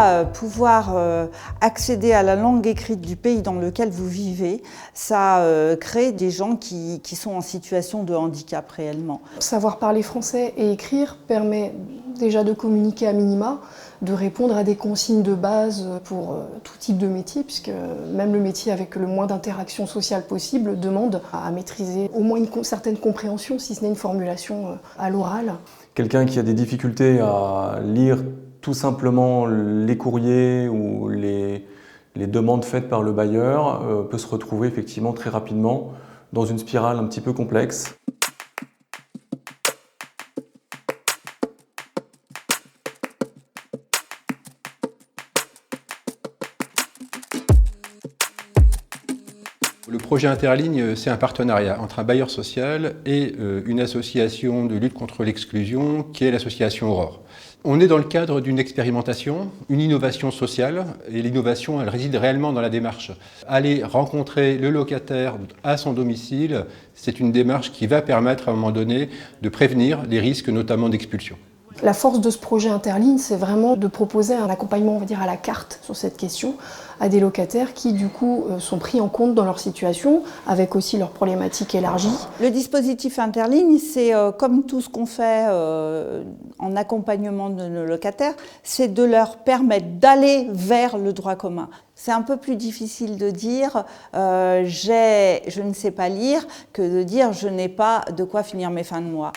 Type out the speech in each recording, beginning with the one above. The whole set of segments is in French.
pas pouvoir accéder à la langue écrite du pays dans lequel vous vivez, ça crée des gens qui sont en situation de handicap réellement. Savoir parler français et écrire permet déjà de communiquer à minima, de répondre à des consignes de base pour tout type de métier, puisque même le métier avec le moins d'interaction sociale possible demande à maîtriser au moins une certaine compréhension, si ce n'est une formulation à l'oral. Quelqu'un qui a des difficultés à lire tout simplement les courriers ou les demandes faites par le bailleur peut se retrouver effectivement très rapidement dans une spirale un petit peu complexe. Le projet Interligne, c'est un partenariat entre un bailleur social et une association de lutte contre l'exclusion qui est l'association Aurore. On est dans le cadre d'une expérimentation, une innovation sociale, et l'innovation, elle réside réellement dans la démarche. Aller rencontrer le locataire à son domicile, c'est une démarche qui va permettre à un moment donné de prévenir des risques, notamment d'expulsion. La force de ce projet Interligne, c'est vraiment de proposer un accompagnement, on va dire, à la carte sur cette question, à des locataires qui, du coup, sont pris en compte dans leur situation, avec aussi leurs problématiques élargies. Le dispositif Interligne, c'est comme tout ce qu'on fait en accompagnement de nos locataires, c'est de leur permettre d'aller vers le droit commun. C'est un peu plus difficile de dire je ne sais pas lire que de dire je n'ai pas de quoi finir mes fins de mois.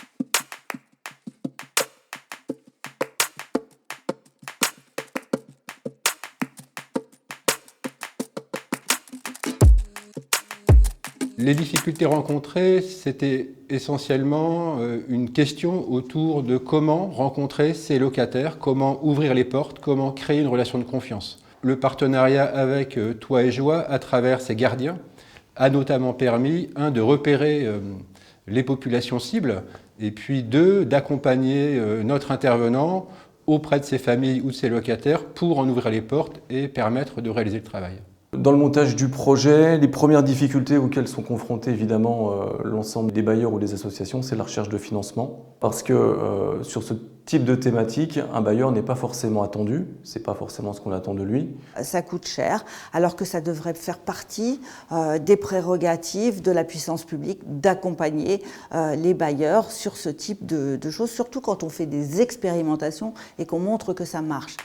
Les difficultés rencontrées, c'était essentiellement une question autour de comment rencontrer ces locataires, comment ouvrir les portes, comment créer une relation de confiance. Le partenariat avec Toit et Joie, à travers ses gardiens, a notamment permis, de repérer les populations cibles, et puis d'accompagner notre intervenant auprès de ces familles ou de ces locataires pour en ouvrir les portes et permettre de réaliser le travail. Dans le montage du projet, les premières difficultés auxquelles sont confrontés évidemment l'ensemble des bailleurs ou des associations, c'est la recherche de financement. Parce que sur ce type de thématique, un bailleur n'est pas forcément attendu, c'est pas forcément ce qu'on attend de lui. Ça coûte cher, alors que ça devrait faire partie des prérogatives de la puissance publique d'accompagner les bailleurs sur ce type de choses, surtout quand on fait des expérimentations et qu'on montre que ça marche.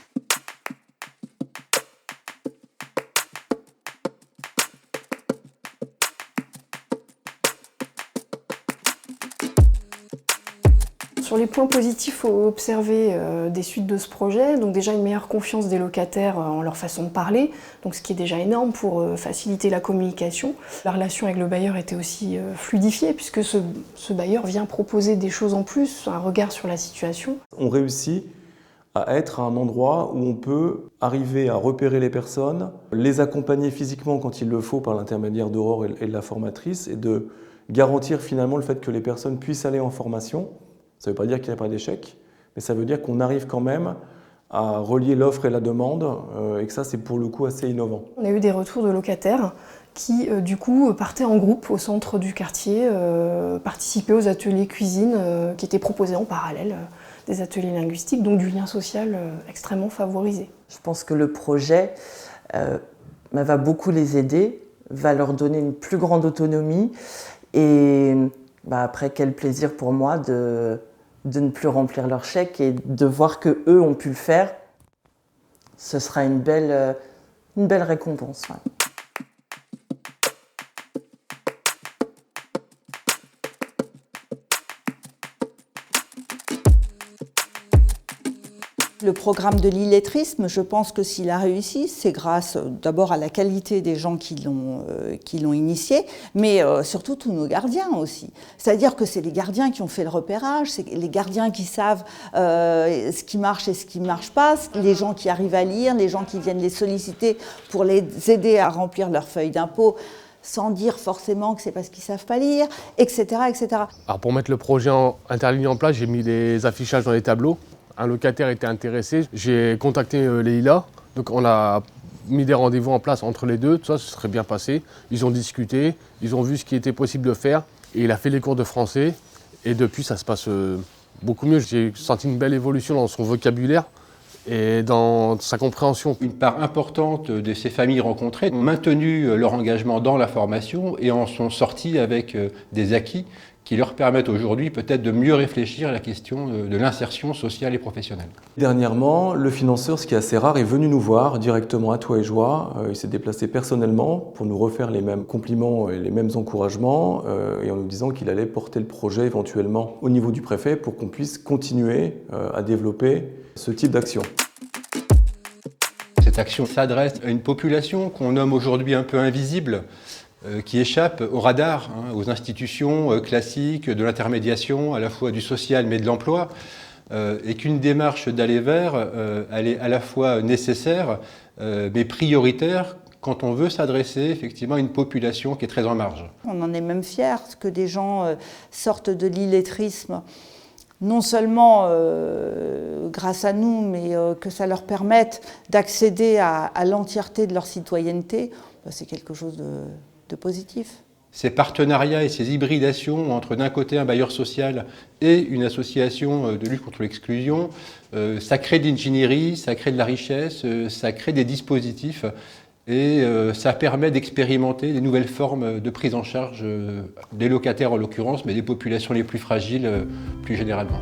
Sur les points positifs à observer des suites de ce projet, donc déjà une meilleure confiance des locataires en leur façon de parler, donc ce qui est déjà énorme pour faciliter la communication. La relation avec le bailleur était aussi fluidifiée puisque ce bailleur vient proposer des choses en plus, un regard sur la situation. On réussit à être à un endroit où on peut arriver à repérer les personnes, les accompagner physiquement quand il le faut par l'intermédiaire d'Aurore et de la formatrice et de garantir finalement le fait que les personnes puissent aller en formation. Ça ne veut pas dire qu'il n'y a pas d'échec, mais ça veut dire qu'on arrive quand même à relier l'offre et la demande, et que ça, c'est pour le coup assez innovant. On a eu des retours de locataires qui, du coup, partaient en groupe au centre du quartier, participaient aux ateliers cuisine qui étaient proposés en parallèle, des ateliers linguistiques, donc du lien social extrêmement favorisé. Je pense que le projet va beaucoup les aider, va leur donner une plus grande autonomie et après, quel plaisir pour moi de ne plus remplir leur chèque et de voir qu'eux ont pu le faire. Ce sera une belle récompense. Ouais. Le programme de l'illettrisme, je pense que s'il a réussi, c'est grâce d'abord à la qualité des gens qui l'ont initié, mais surtout tous nos gardiens aussi. C'est-à-dire que c'est les gardiens qui ont fait le repérage, c'est les gardiens qui savent ce qui marche et ce qui ne marche pas, les gens qui arrivent à lire, les gens qui viennent les solliciter pour les aider à remplir leur feuille d'impôt, sans dire forcément que c'est parce qu'ils ne savent pas lire, etc., etc. Alors pour mettre le projet Interligne en place, j'ai mis les affichages dans les tableaux. Un locataire était intéressé, j'ai contacté Leïla, donc on a mis des rendez-vous en place entre les deux, tout ça se serait bien passé. Ils ont discuté, ils ont vu ce qui était possible de faire et il a fait les cours de français et depuis ça se passe beaucoup mieux. J'ai senti une belle évolution dans son vocabulaire et dans sa compréhension. Une part importante de ces familles rencontrées ont maintenu leur engagement dans la formation et en sont sortis avec des acquis qui leur permettent aujourd'hui peut-être de mieux réfléchir à la question de l'insertion sociale et professionnelle. Dernièrement, le financeur, ce qui est assez rare, est venu nous voir directement à Toit et Joie. Il s'est déplacé personnellement pour nous refaire les mêmes compliments et les mêmes encouragements et en nous disant qu'il allait porter le projet éventuellement au niveau du préfet pour qu'on puisse continuer à développer ce type d'action. Cette action s'adresse à une population qu'on nomme aujourd'hui un peu invisible, qui échappe au radar, aux institutions classiques de l'intermédiation, à la fois du social mais de l'emploi, et qu'une démarche d'aller vers, elle est à la fois nécessaire mais prioritaire quand on veut s'adresser effectivement à une population qui est très en marge. On en est même fiers que des gens sortent de l'illettrisme, non seulement grâce à nous, mais que ça leur permette d'accéder à l'entièreté de leur citoyenneté. C'est quelque chose de positif. Ces partenariats et ces hybridations entre d'un côté un bailleur social et une association de lutte contre l'exclusion, ça crée de l'ingénierie, ça crée de la richesse, ça crée des dispositifs et ça permet d'expérimenter des nouvelles formes de prise en charge des locataires en l'occurrence, mais des populations les plus fragiles plus généralement.